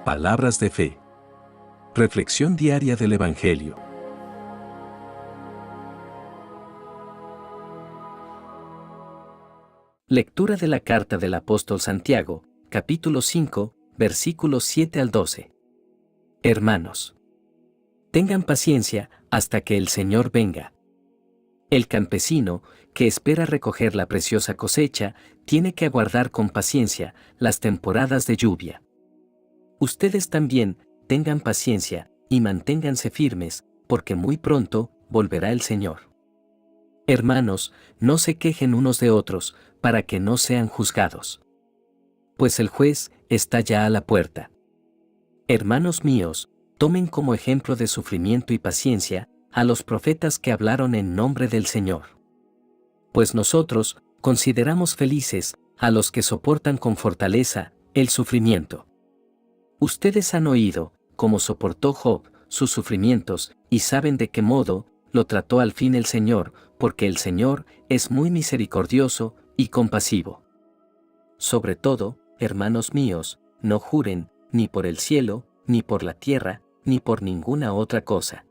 Palabras de fe. Reflexión diaria del Evangelio. Lectura de la carta del apóstol Santiago, capítulo 5, versículos 7 al 12. Hermanos, tengan paciencia hasta que el Señor venga. El campesino, que espera recoger la preciosa cosecha, tiene que aguardar con paciencia las temporadas de lluvia. Ustedes también tengan paciencia y manténganse firmes, porque muy pronto volverá el Señor. Hermanos, no se quejen unos de otros, para que no sean juzgados. Pues el juez está ya a la puerta. Hermanos míos, tomen como ejemplo de sufrimiento y paciencia a los profetas que hablaron en nombre del Señor. Pues nosotros consideramos felices a los que soportan con fortaleza el sufrimiento. Ustedes han oído cómo soportó Job sus sufrimientos y saben de qué modo lo trató al fin el Señor, porque el Señor es muy misericordioso y compasivo. Sobre todo, hermanos míos, no juren ni por el cielo, ni por la tierra, ni por ninguna otra cosa.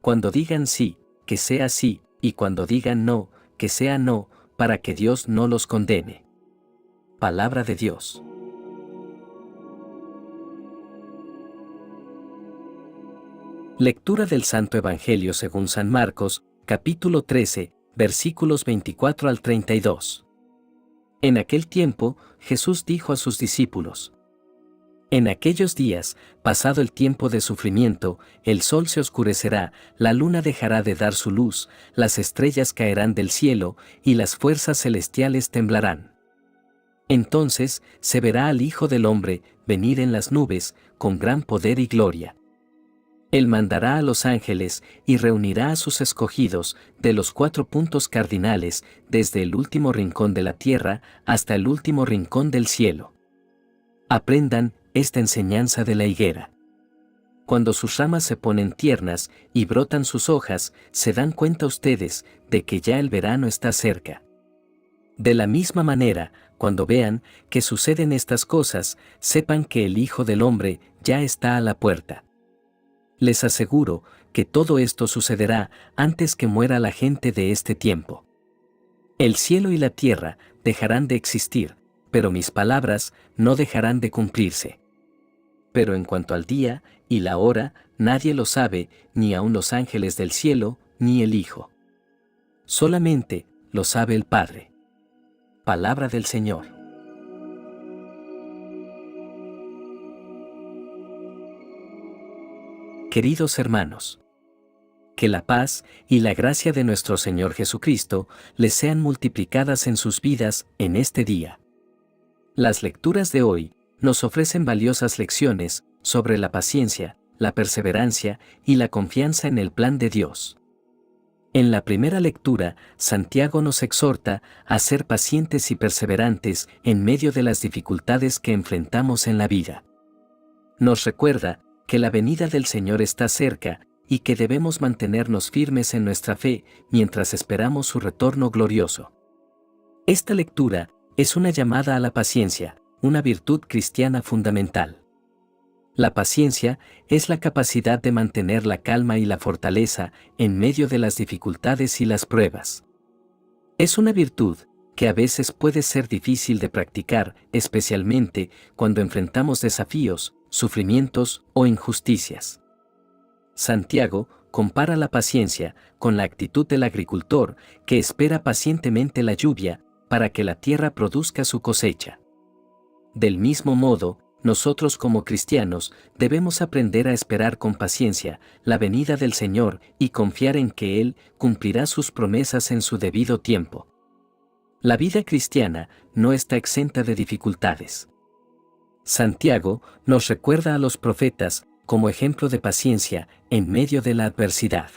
Cuando digan sí, que sea sí, y cuando digan no, que sea no, para que Dios no los condene. Palabra de Dios. Lectura del Santo Evangelio según San Marcos, capítulo 13, versículos 24 al 32. En aquel tiempo, Jesús dijo a sus discípulos: En aquellos días, pasado el tiempo de sufrimiento, el sol se oscurecerá, la luna dejará de dar su luz, las estrellas caerán del cielo, y las fuerzas celestiales temblarán. Entonces se verá al Hijo del Hombre venir en las nubes, con gran poder y gloria. Él mandará a los ángeles y reunirá a sus escogidos de los 4 puntos cardinales, desde el último rincón de la tierra hasta el último rincón del cielo. Aprendan esta enseñanza de la higuera. Cuando sus ramas se ponen tiernas y brotan sus hojas, se dan cuenta ustedes de que ya el verano está cerca. De la misma manera, cuando vean que suceden estas cosas, sepan que el Hijo del Hombre ya está a la puerta. Les aseguro que todo esto sucederá antes que muera la gente de este tiempo. El cielo y la tierra dejarán de existir, pero mis palabras no dejarán de cumplirse. Pero en cuanto al día y la hora, nadie lo sabe, ni aun los ángeles del cielo, ni el Hijo. Solamente lo sabe el Padre. Palabra del Señor. Queridos hermanos, que la paz y la gracia de nuestro Señor Jesucristo les sean multiplicadas en sus vidas en este día. Las lecturas de hoy nos ofrecen valiosas lecciones sobre la paciencia, la perseverancia y la confianza en el plan de Dios. En la primera lectura, Santiago nos exhorta a ser pacientes y perseverantes en medio de las dificultades que enfrentamos en la vida. Nos recuerda que la venida del Señor está cerca y que debemos mantenernos firmes en nuestra fe mientras esperamos su retorno glorioso. Esta lectura es una llamada a la paciencia, una virtud cristiana fundamental. La paciencia es la capacidad de mantener la calma y la fortaleza en medio de las dificultades y las pruebas. Es una virtud que a veces puede ser difícil de practicar, especialmente cuando enfrentamos desafíos, sufrimientos o injusticias. Santiago compara la paciencia con la actitud del agricultor que espera pacientemente la lluvia para que la tierra produzca su cosecha. Del mismo modo, nosotros como cristianos debemos aprender a esperar con paciencia la venida del Señor y confiar en que Él cumplirá sus promesas en su debido tiempo. La vida cristiana no está exenta de dificultades. Santiago nos recuerda a los profetas como ejemplo de paciencia en medio de la adversidad.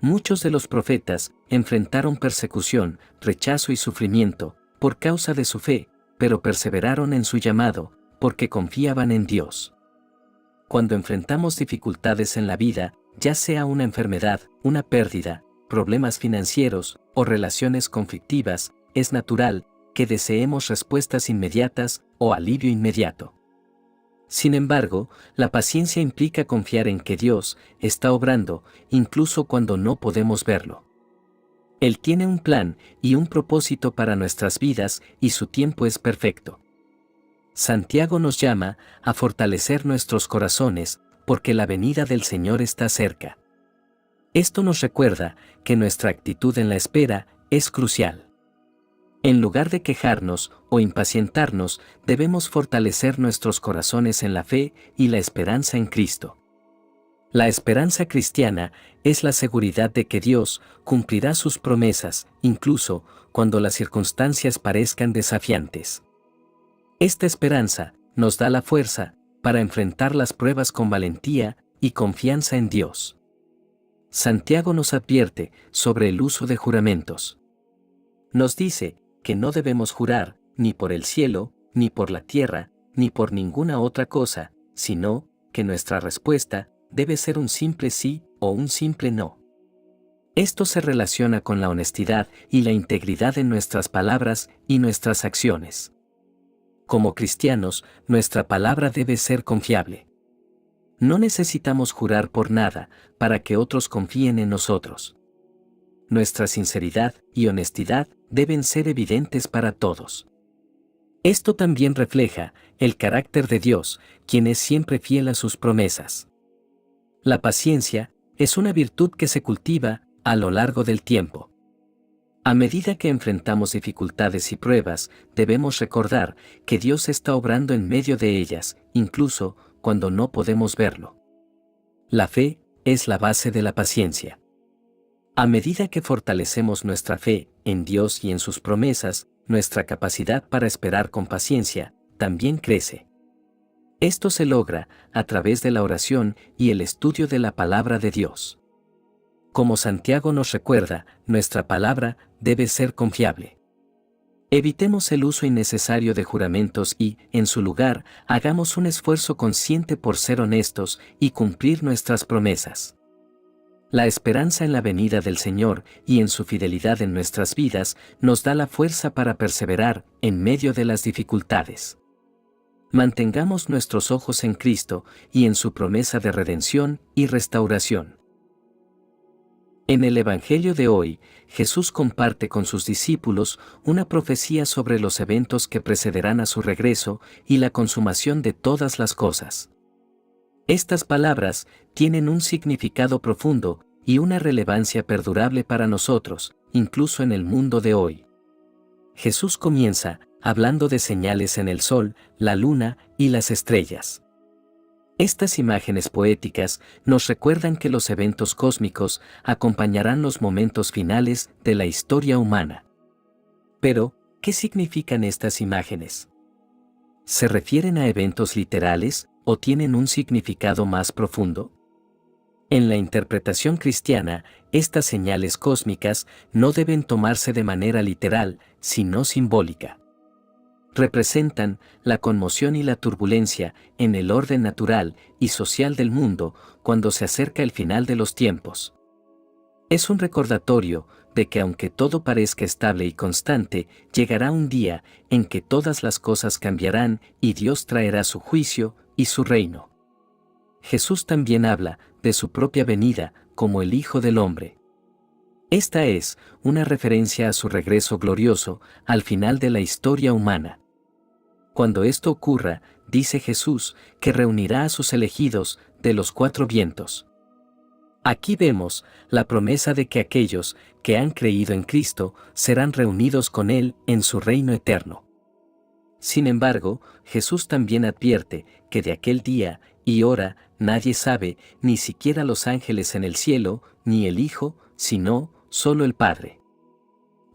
Muchos de los profetas enfrentaron persecución, rechazo y sufrimiento por causa de su fe, pero perseveraron en su llamado porque confiaban en Dios. Cuando enfrentamos dificultades en la vida, ya sea una enfermedad, una pérdida, problemas financieros o relaciones conflictivas, es natural que deseemos respuestas inmediatas o alivio inmediato. Sin embargo, la paciencia implica confiar en que Dios está obrando, incluso cuando no podemos verlo. Él tiene un plan y un propósito para nuestras vidas y su tiempo es perfecto. Santiago nos llama a fortalecer nuestros corazones, porque la venida del Señor está cerca. Esto nos recuerda que nuestra actitud en la espera es crucial. En lugar de quejarnos o impacientarnos, debemos fortalecer nuestros corazones en la fe y la esperanza en Cristo. La esperanza cristiana es la seguridad de que Dios cumplirá sus promesas, incluso cuando las circunstancias parezcan desafiantes. Esta esperanza nos da la fuerza para enfrentar las pruebas con valentía y confianza en Dios. Santiago nos advierte sobre el uso de juramentos. Nos dice que no debemos jurar ni por el cielo, ni por la tierra, ni por ninguna otra cosa, sino que nuestra respuesta debe ser un simple sí o un simple no. Esto se relaciona con la honestidad y la integridad en nuestras palabras y nuestras acciones. Como cristianos, nuestra palabra debe ser confiable. No necesitamos jurar por nada para que otros confíen en nosotros. Nuestra sinceridad y honestidad deben ser evidentes para todos. Esto también refleja el carácter de Dios, quien es siempre fiel a sus promesas. La paciencia es una virtud que se cultiva a lo largo del tiempo. A medida que enfrentamos dificultades y pruebas, debemos recordar que Dios está obrando en medio de ellas, incluso cuando no podemos verlo. La fe es la base de la paciencia. A medida que fortalecemos nuestra fe en Dios y en sus promesas, nuestra capacidad para esperar con paciencia también crece. Esto se logra a través de la oración y el estudio de la palabra de Dios. Como Santiago nos recuerda, nuestra palabra debe ser confiable. Evitemos el uso innecesario de juramentos y, en su lugar, hagamos un esfuerzo consciente por ser honestos y cumplir nuestras promesas. La esperanza en la venida del Señor y en su fidelidad en nuestras vidas nos da la fuerza para perseverar en medio de las dificultades. Mantengamos nuestros ojos en Cristo y en su promesa de redención y restauración. En el Evangelio de hoy, Jesús comparte con sus discípulos una profecía sobre los eventos que precederán a su regreso y la consumación de todas las cosas. Estas palabras tienen un significado profundo y una relevancia perdurable para nosotros, incluso en el mundo de hoy. Jesús comienza hablando de señales en el sol, la luna y las estrellas. Estas imágenes poéticas nos recuerdan que los eventos cósmicos acompañarán los momentos finales de la historia humana. Pero, ¿qué significan estas imágenes? ¿Se refieren a eventos literales o tienen un significado más profundo? En la interpretación cristiana, estas señales cósmicas no deben tomarse de manera literal, sino simbólica. Representan la conmoción y la turbulencia en el orden natural y social del mundo cuando se acerca el final de los tiempos. Es un recordatorio de que aunque todo parezca estable y constante, llegará un día en que todas las cosas cambiarán y Dios traerá su juicio y su reino. Jesús también habla de su propia venida como el Hijo del Hombre. Esta es una referencia a su regreso glorioso al final de la historia humana. Cuando esto ocurra, dice Jesús, que reunirá a sus elegidos de los cuatro vientos. Aquí vemos la promesa de que aquellos que han creído en Cristo serán reunidos con Él en su reino eterno. Sin embargo, Jesús también advierte que de aquel día y hora nadie sabe, ni siquiera los ángeles en el cielo, ni el Hijo, sino solo el Padre.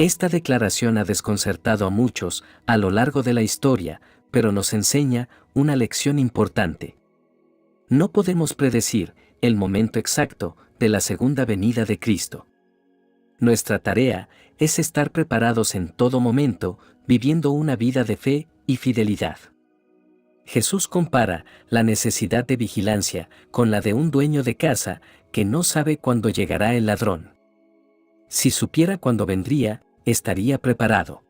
Esta declaración ha desconcertado a muchos a lo largo de la historia, pero nos enseña una lección importante. No podemos predecir el momento exacto de la segunda venida de Cristo. Nuestra tarea es estar preparados en todo momento, viviendo una vida de fe y fidelidad. Jesús compara la necesidad de vigilancia con la de un dueño de casa que no sabe cuándo llegará el ladrón. Si supiera cuándo vendría, estaría preparado.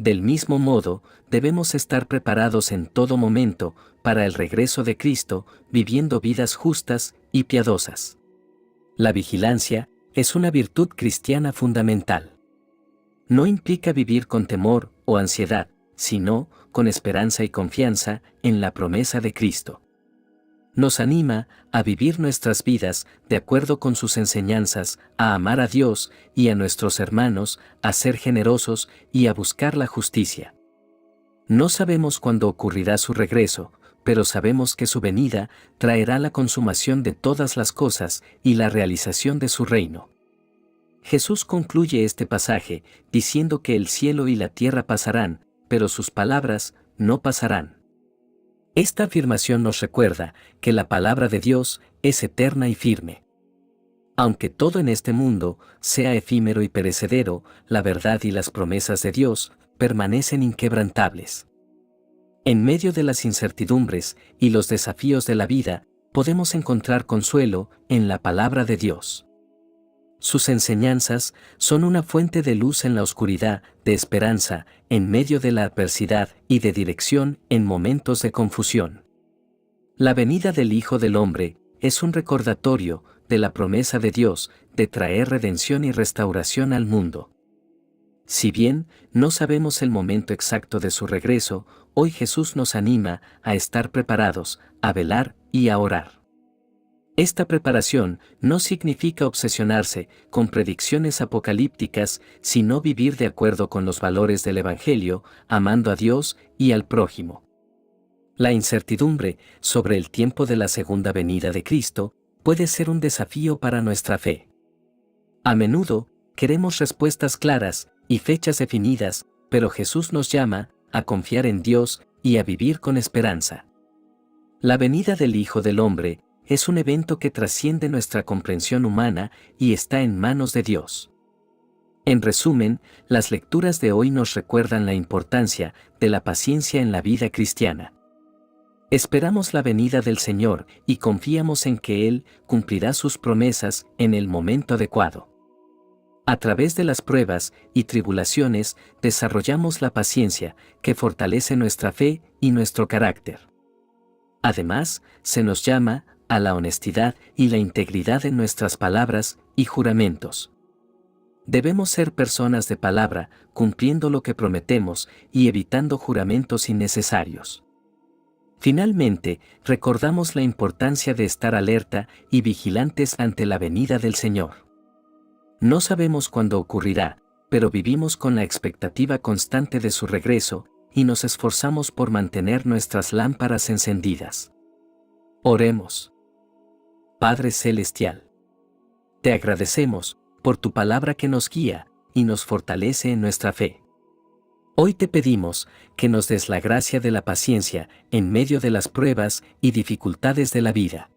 Del mismo modo, debemos estar preparados en todo momento para el regreso de Cristo, viviendo vidas justas y piadosas. La vigilancia es una virtud cristiana fundamental. No implica vivir con temor o ansiedad, sino con esperanza y confianza en la promesa de Cristo. Nos anima a vivir nuestras vidas de acuerdo con sus enseñanzas, a amar a Dios y a nuestros hermanos, a ser generosos y a buscar la justicia. No sabemos cuándo ocurrirá su regreso, pero sabemos que su venida traerá la consumación de todas las cosas y la realización de su reino. Jesús concluye este pasaje diciendo que el cielo y la tierra pasarán, pero sus palabras no pasarán. Esta afirmación nos recuerda que la palabra de Dios es eterna y firme. Aunque todo en este mundo sea efímero y perecedero, la verdad y las promesas de Dios permanecen inquebrantables. En medio de las incertidumbres y los desafíos de la vida, podemos encontrar consuelo en la palabra de Dios. Sus enseñanzas son una fuente de luz en la oscuridad, de esperanza en medio de la adversidad y de dirección en momentos de confusión. La venida del Hijo del Hombre es un recordatorio de la promesa de Dios de traer redención y restauración al mundo. Si bien no sabemos el momento exacto de su regreso, hoy Jesús nos anima a estar preparados, a velar y a orar. Esta preparación no significa obsesionarse con predicciones apocalípticas, sino vivir de acuerdo con los valores del Evangelio, amando a Dios y al prójimo. La incertidumbre sobre el tiempo de la segunda venida de Cristo puede ser un desafío para nuestra fe. A menudo, queremos respuestas claras y fechas definidas, pero Jesús nos llama a confiar en Dios y a vivir con esperanza. La venida del Hijo del Hombre es un evento que trasciende nuestra comprensión humana y está en manos de Dios. En resumen, las lecturas de hoy nos recuerdan la importancia de la paciencia en la vida cristiana. Esperamos la venida del Señor y confiamos en que Él cumplirá sus promesas en el momento adecuado. A través de las pruebas y tribulaciones desarrollamos la paciencia que fortalece nuestra fe y nuestro carácter. Además, se nos llama a la honestidad y la integridad en nuestras palabras y juramentos. Debemos ser personas de palabra, cumpliendo lo que prometemos y evitando juramentos innecesarios. Finalmente, recordamos la importancia de estar alerta y vigilantes ante la venida del Señor. No sabemos cuándo ocurrirá, pero vivimos con la expectativa constante de su regreso y nos esforzamos por mantener nuestras lámparas encendidas. Oremos. Padre Celestial, te agradecemos por tu palabra que nos guía y nos fortalece en nuestra fe. Hoy te pedimos que nos des la gracia de la paciencia en medio de las pruebas y dificultades de la vida.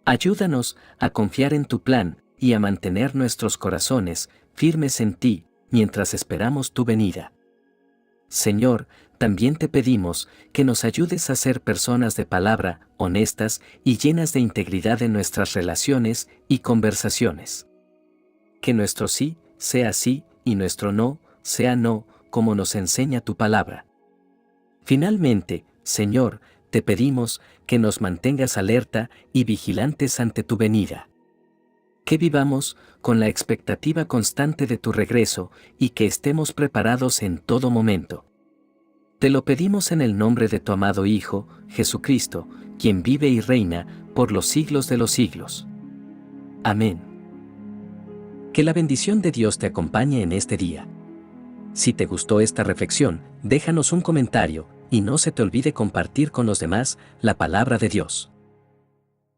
Ayúdanos a confiar en tu plan y a mantener nuestros corazones firmes en ti mientras esperamos tu venida. Señor, también te pedimos que nos ayudes a ser personas de palabra, honestas y llenas de integridad en nuestras relaciones y conversaciones. Que nuestro sí sea sí y nuestro no sea no, como nos enseña tu palabra. Finalmente, Señor, te pedimos que nos mantengas alerta y vigilantes ante tu venida. Que vivamos con la expectativa constante de tu regreso y que estemos preparados en todo momento. Te lo pedimos en el nombre de tu amado Hijo, Jesucristo, quien vive y reina por los siglos de los siglos. Amén. Que la bendición de Dios te acompañe en este día. Si te gustó esta reflexión, déjanos un comentario y no se te olvide compartir con los demás la palabra de Dios.